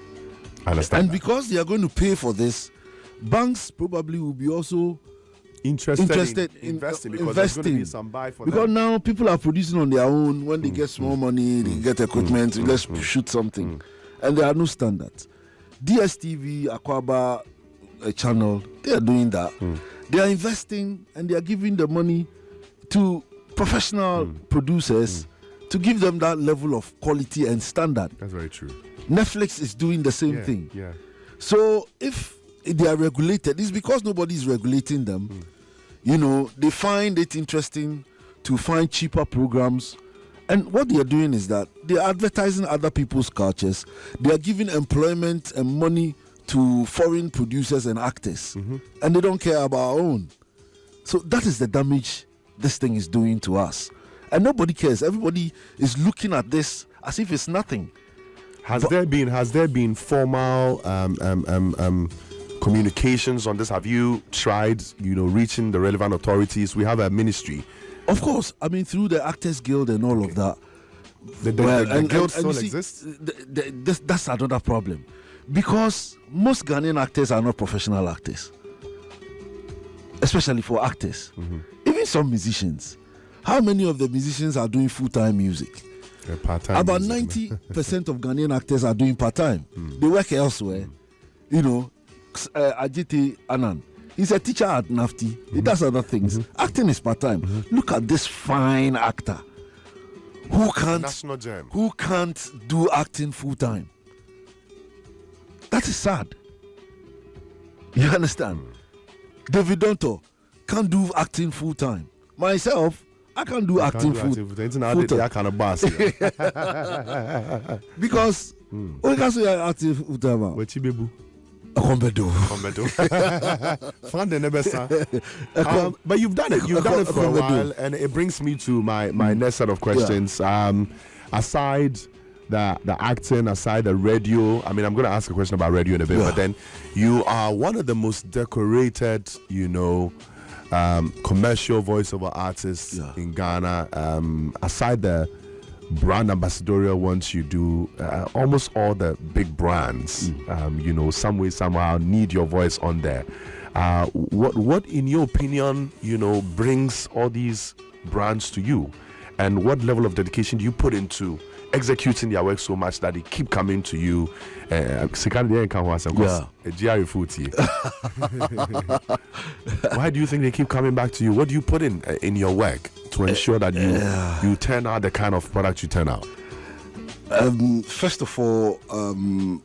I understand. And because they are going to pay for this, banks probably will be also interested in investing because there's going to be some buy for them. Because now people are producing on their own. When they get small money, they get equipment, let's shoot something. And there are no standards. DSTV, Aquaba channel, they are doing that. They are investing and they are giving the money to professional producers to give them that level of quality and standard. That's very true. Netflix is doing the same thing. Yeah. So if they are regulated, it's because nobody is regulating them. You know, they find it interesting to find cheaper programs. And what they are doing is that they are advertising other people's cultures. They are giving employment and money to foreign producers and actors. And they don't care about our own. So that is the damage this thing is doing to us. And nobody cares. Everybody is looking at this as if it's nothing. Has there been formal communications on this? Have you tried, reaching the relevant authorities? We have a ministry. Of course. I mean, through the Actors Guild and all of that. The guild still exists? That's another problem. Because most Ghanaian actors are not professional actors. Especially for actors. Even some musicians. How many of the musicians are doing full-time music? Part-time About music. 90% of Ghanaian actors are doing part-time. They work elsewhere. Ajiti Anand, he's a teacher at NAFTI. He does other things. Acting is part-time. Look at this fine actor who can't do acting full-time. That is sad. You understand? David Donto can't do acting full-time. Myself, I can't do acting full time. That kind of boss. Because we can say acting full time. What you bebu? Kombedo. But you've done it. You've done it for a while, and it brings me to my next set of questions. Yeah. Aside the acting, aside the radio, I mean, I'm going to ask a question about radio in a bit, but then you are one of the most decorated, commercial voiceover artists in Ghana. Aside the brand ambassadorial ones you do, almost all the big brands, some way, somehow need your voice on there. What in your opinion, brings all these brands to you? And what level of dedication do you put into executing their work so much that they keep coming to you? Why do you think they keep coming back to you? What do you put in your work to ensure that you turn out the kind of product you turn out? First of all,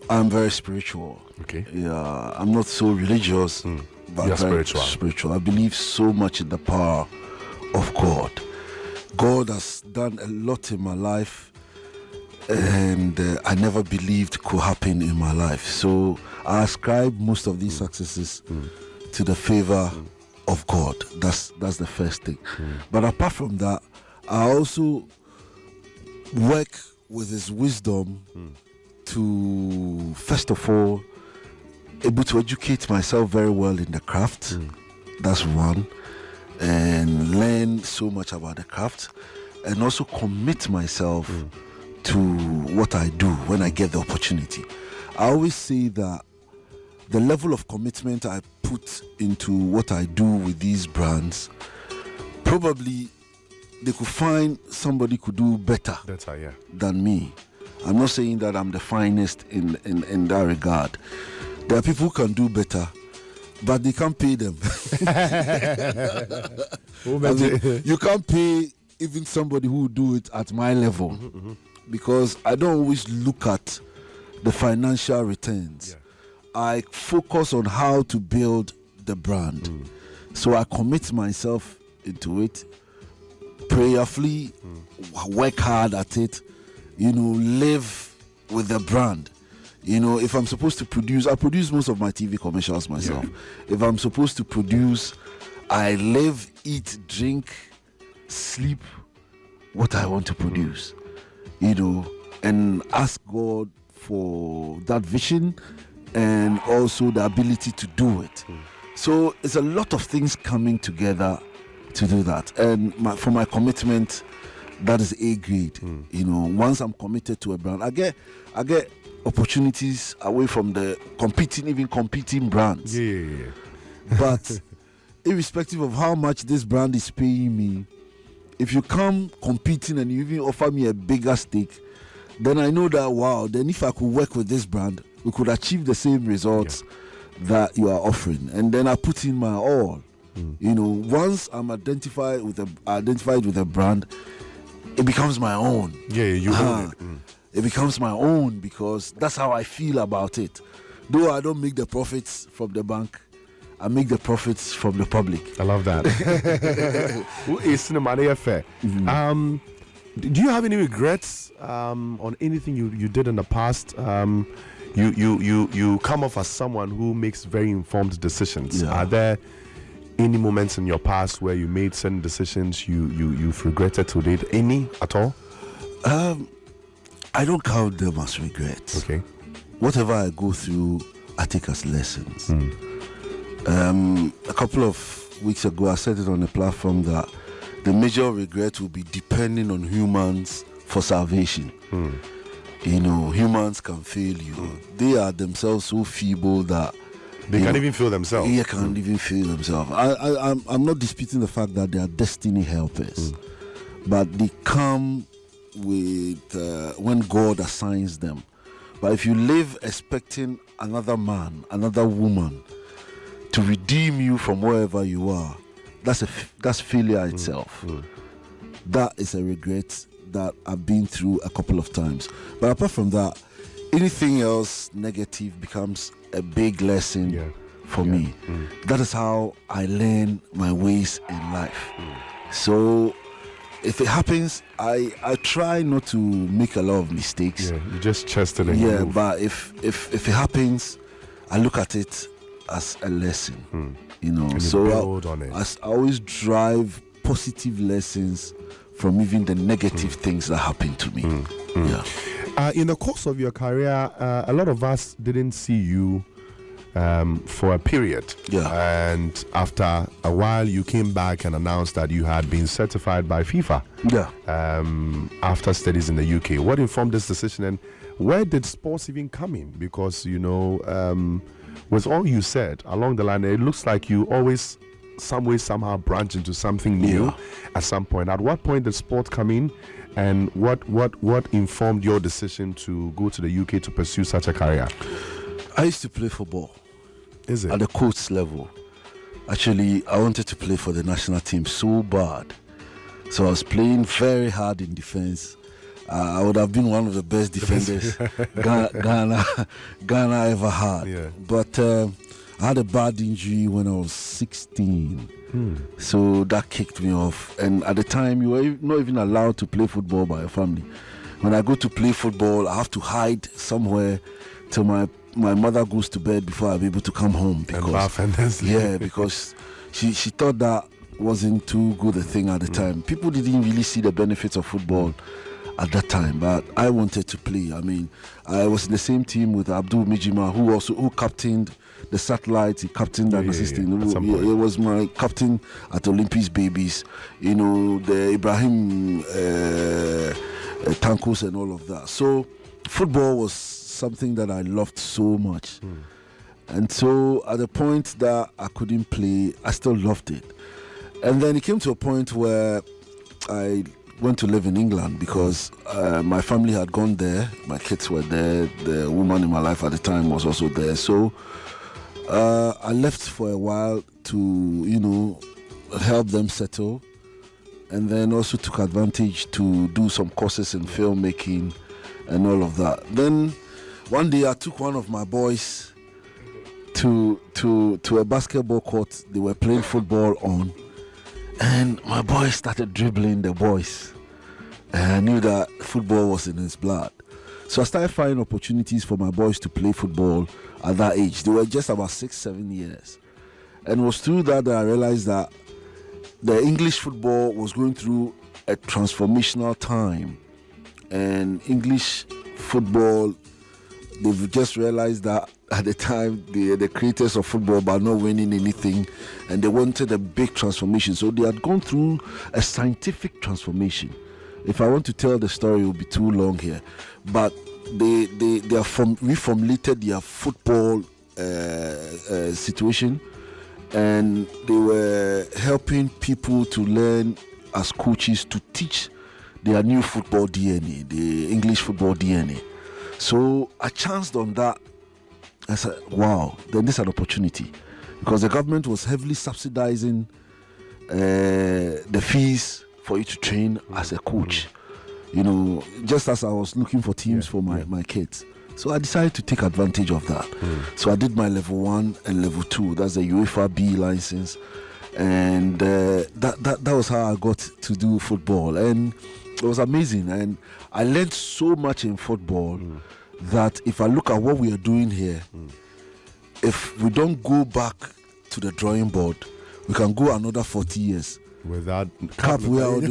I'm very spiritual. Okay. Yeah, I'm not so religious, but you're very spiritual. I believe so much in the power of God. God has done a lot in my life, and I never believed could happen in my life. So I ascribe most of these successes to the favor of God. That's the first thing. But apart from that, I also work with His wisdom to, first of all, able to educate myself very well in the craft. That's one. And learn so much about the craft, and also commit myself to what I do when I get the opportunity. I always say that the level of commitment I put into what I do with these brands, probably they could find somebody could do better than me. I'm not saying that I'm the finest in that regard. There are people who can do better, but they can't pay them. I mean, you can't pay even somebody who will do it at my level, because I don't always look at the financial returns. I focus on how to build the brand. So I commit myself into it prayerfully, work hard at it, live with the brand. If I'm supposed to produce, I produce most of my TV commercials myself. If I'm supposed to produce, I live, eat, drink, sleep what I want to produce, and ask God for that vision and also the ability to do it. So it's a lot of things coming together to do that. And for my commitment, that is A grade. Once I'm committed to a brand, I get opportunities away from the competing brands. But irrespective of how much this brand is paying me, if you come competing and you even offer me a bigger stake, then I know that then if I could work with this brand, we could achieve the same results that you are offering. And then I put in my all. Once I'm identified with a brand, it becomes my own. You own it. It becomes my own, because that's how I feel about it. Though I don't make the profits from the bank, I make the profits from the public. I love that. Who is Cinema Fair? Do you have any regrets on anything you did in the past? You come off as someone who makes very informed decisions. Are there any moments in your past where you made certain decisions you've regretted to date? Any at all? I don't count them as regrets. Okay. Whatever I go through, I take as lessons. A couple of weeks ago, I said it on a platform that the major regret will be depending on humans for salvation. Humans can fail you. They are themselves so feeble that they can't even feel themselves. They can't even feel themselves. I'm not disputing the fact that they are destiny helpers, but they come with when God assigns them. But if you live expecting another man, another woman to redeem you from wherever you are, that's failure itself. That is a regret that I've been through a couple of times. But apart from that, anything else negative becomes a big lesson for me. That is how I learn my ways in life. So if it happens, I try not to make a lot of mistakes. Yeah, you just chest it and Yeah, move. but if it happens, I look at it as a lesson. You know, And you so build on it. I always drive positive lessons from even the negative things that happen to me. Yeah. In the course of your career, a lot of us didn't see you for a period. Yeah. And after a while, you came back and announced that you had been certified by FIFA. Yeah. After studies in the UK. What informed this decision, and where did sports even come in? Because, you know, with all you said along the line, it looks like you always, some way, somehow branch into something new at some point. At what point did sport come in, and what informed your decision to go to the UK to pursue such a career? I used to play football. Is it? At the coach level. Actually, I wanted to play for the national team so bad. So I was playing very hard in defense. I would have been one of the best defenders Ghana ever had. Yeah. But I had a bad injury when I was 16. So that kicked me off. And at the time, you were not even allowed to play football by your family. When I go to play football, I have to hide somewhere till my mother goes to bed before I'll be able to come home. Because she thought that wasn't too good a thing at the time. People didn't really see the benefits of football at that time, but I wanted to play. I mean, I was in the same team with Abdul Mijima, who captained the Satellites. He captained and assisted. He was my captain at Olympics Babies. You know, the Ibrahim Tankos and all of that. So football was something that I loved so much. And so at the point that I couldn't play, I still loved it. And then it came to a point where I went to live in England because my family had gone there. My kids were there. The woman in my life at the time was also there. So I left for a while to, you know, help them settle. And then also took advantage to do some courses in filmmaking and all of that. Then one day I took one of my boys to a basketball court they were playing football on, and my boy started dribbling the boys, and I knew that football was in his blood. So I started finding opportunities for my boys to play football at that age. They were just about 6-7 years, and it was through that I realized that the English football was going through a transformational time, and English football, they've just realized that at the time the creators of football were not winning anything, and they wanted a big transformation. So they had gone through a scientific transformation. If I want to tell the story, it will be too long here, but they reformulated their football situation, and they were helping people to learn as coaches to teach their new football DNA, the English football DNA. So I chanced on that. I said, wow, then this is an opportunity, because the government was heavily subsidizing the fees for you to train as a coach. You know, just as I was looking for teams for my kids. So I decided to take advantage of that. So I did my level 1 and level 2. That's the UEFA B license. And that was how I got to do football. And it was amazing. And I learned so much in football that if I look at what we are doing here, if we don't go back to the drawing board, we can go another 40 years. Without cap, we are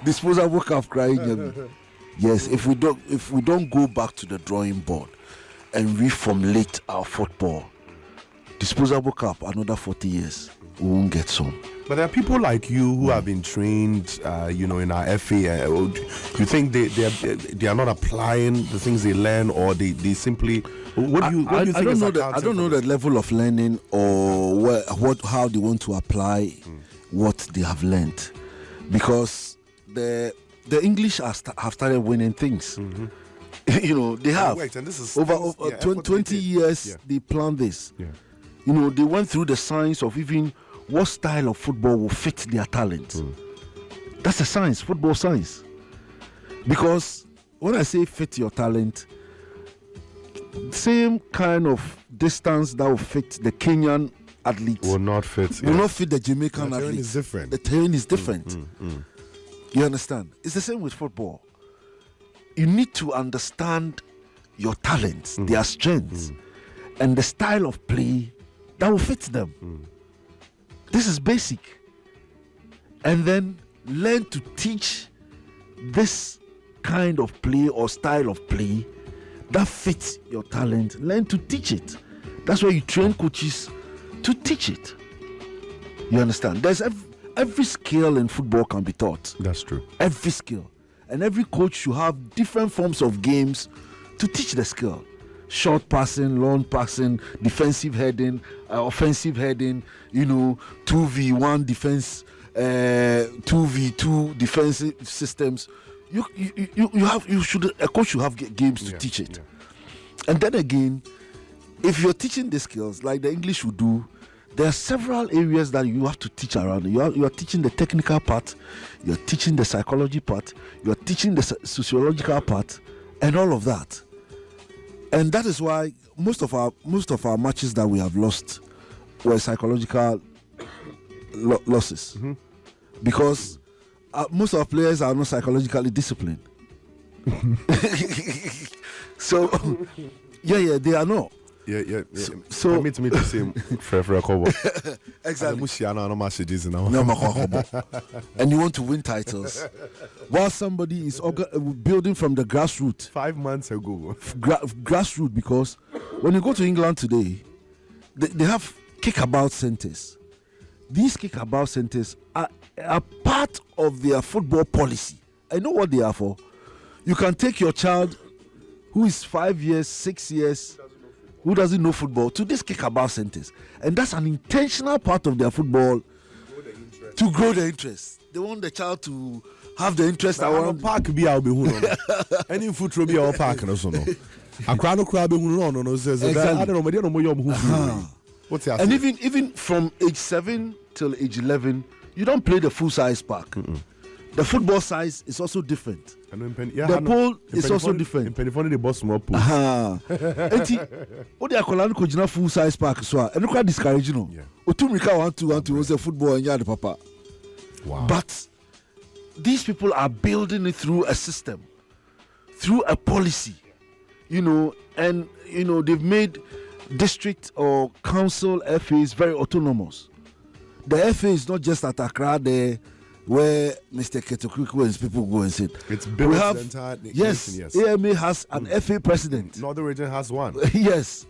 disposable cap crying. Yes, if we don't go back to the drawing board and reformulate our football, disposable cap, another 40 years, we won't get some. But there are people like you who have been trained, you know, in our FA. You think they are not applying the things they learn, or they simply? What do you think? I don't know the level of learning or how they want to apply what they have learned, because the English have started winning things. You know, they have. And this is over 20 years. Yeah. They planned this. Yeah. You know, they went through the science of even what style of football will fit their talent. That's a science, football science. Because when I say fit your talent, same kind of distance that will fit the Kenyan athlete will not fit. Will not fit the Jamaican athlete. The terrain is different. The terrain is different. You understand? It's the same with football. You need to understand your talents, their strengths, and the style of play that will fit them. This is basic. And then learn to teach this kind of play or style of play that fits your talent. Learn to teach it. That's why you train coaches to teach it. You understand? There's every skill in football can be taught. That's true. Every skill. And every coach should have different forms of games to teach the skill. Short passing, long passing, defensive heading, offensive heading, 2v1 defense, 2v2 defensive systems. A coach should have games to teach it. And then again, if you're teaching the skills like the English would do, there are several areas that you have to teach around. You are teaching the technical part, you are teaching the psychology part, you are teaching the sociological part, and all of that. And that is why most of our matches that we have lost were psychological losses, because most of our players are not psychologically disciplined. So, they are not. So me to say for a couple. Exactly. And you want to win titles while somebody is building from the grassroots 5 months ago. Grassroots, because when you go to England today, they have kickabout centers. These kickabout centers are part of their football policy. I know what they are for. You can take your child who is 5 years, 6 years, who doesn't know football, to this kickabout centers. And that's an intentional part of their football to grow the interest. They want the child to have the interest around. Park be out any football be our park no. A crowd crab no says I don't know. What's that? And even from age 7 till age 11, you don't play the full size park. The football size is also different. The pole is also different. In Penny the boss more pool. What they are calling full size park so and quite discouraging. Otumrika want to was a football and yard papa. Wow. But these people are building it through a system, through a policy, and they've made district or council FAs very autonomous. The FA is not just at Accra there, where Mr. Ketokwiku and his people go and sit. It's built the entire yes, AMA has an FA president. Northern region has one. Yes.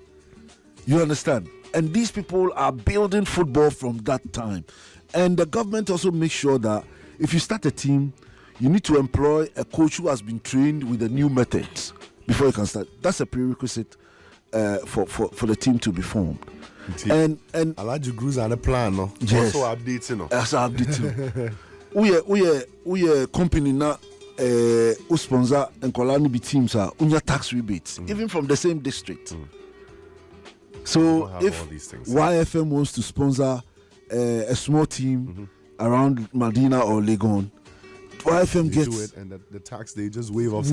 You understand? And these people are building football from that time. And the government also makes sure that if you start a team, you need to employ a coach who has been trained with the new methods before you can start. That's a prerequisite for the team to be formed. And I like you Gruza and a plan, no? Yes. Also updating, Also updating. We are company now who sponsor and Kolani be teams are unya tax rebates, even from the same district. So if YFM wants to sponsor a small team around Medina or Legon, YFM gets do it, and the tax they just waive off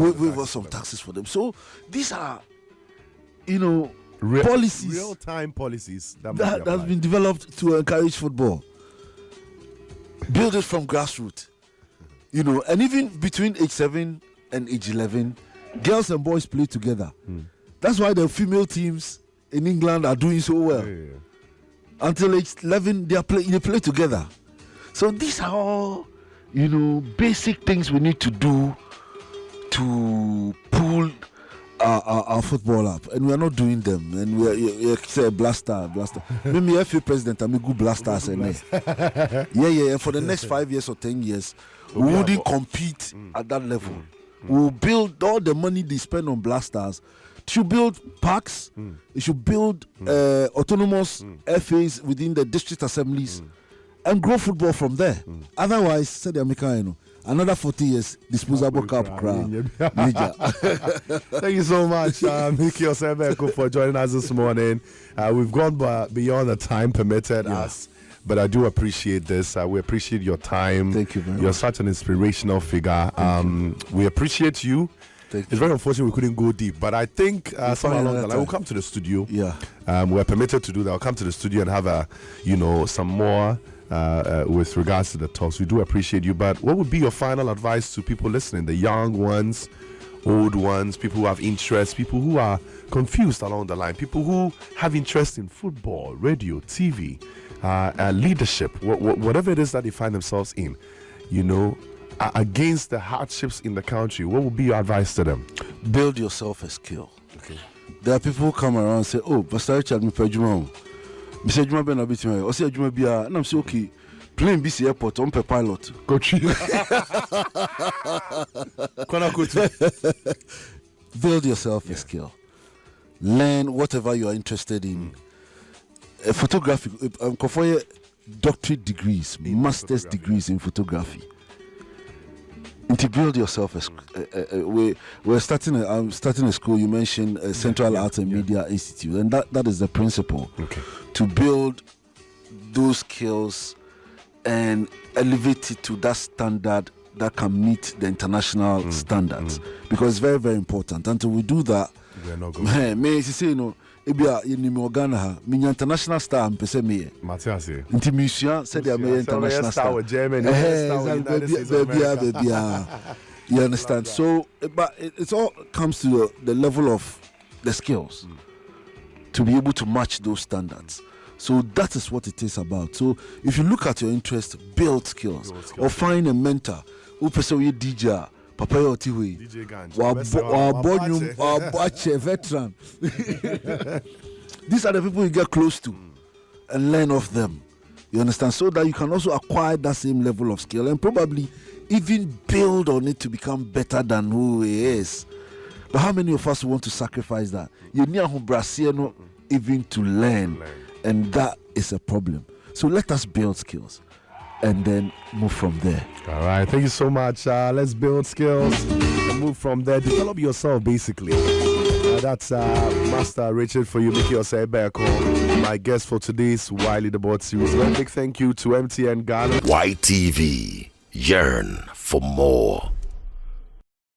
some taxes for them. So these are policies, real-time policies that has been developed to encourage football. Build it from grassroots, and even between age 7 and age 11, girls and boys play together. That's why the female teams in England are doing so well. Until age 11, they play together. So these are all, basic things we need to do to pull our football up, and we are not doing them. And we say blaster. Maybe FA president, I'm a good blasters, and for the next 5 years or 10 years, we wouldn't compete at that level. We'll build all the money they spend on blasters. It should build parks. It should build autonomous FAs within the district assemblies, and grow football from there. Otherwise, said the American, another 40 years, disposable cup crown. Thank you so much, Mikki Osei Berko, for joining us this morning. We've gone beyond the time permitted us, but I do appreciate this. We appreciate your time. Thank you very much. You're such an inspirational figure. We appreciate you. It's very unfortunate we couldn't go deep, but I think somewhere along the line we'll come to the studio. Yeah. We're permitted to do that. I'll come to the studio and have some more with regards to the talks. We do appreciate you, but what would be your final advice to people listening, the young ones, old ones, people who have interest, people who are confused along the line, people who have interest in football, radio, TV, leadership, whatever it is that they find themselves in, against the hardships in the country? What would be your advice to them? Build yourself a skill. Okay. There are people who come around and say, "Oh, Pastor Richard, me pejuma. Me say juma be na bitima. O say juma bia, na me say okay. Plane BC airport on per pilot. Coach. Build yourself a skill. Learn whatever you are interested in. Photography, for doctorate degrees, master's degrees in photography. And to build yourself, I'm starting a school. You mentioned Central Arts and Media Institute, and that is the principle. Okay. To build those skills and elevate it to that standard that can meet the international standards, because it's very, very important. Until we do that, we're not going. May say ebia yenimi Ghana minya international star mpese me Matthias nti misua said they are international star with Germany, you understand? So but it all comes to the level of the skills to be able to match those standards. So that is what it is about. So if you look at your interest, build skills. Or find a mentor who pursue DJ Papa Yotiwe, DJ Ganj, veteran. These are the people you get close to and learn off them. You understand? So that you can also acquire that same level of skill and probably even build on it to become better than who he is. But how many of us want to sacrifice that? You need to even to learn, and that is a problem. So let us build skills and then move from there. All right, thank you so much. Let's build skills and move from there. Develop yourself, basically. That's Master Richard for you, Mikki Osei Berko, my guest for today's Wiley the Board series. Very big thank you to MTN Ghana. YTV, yearn for more.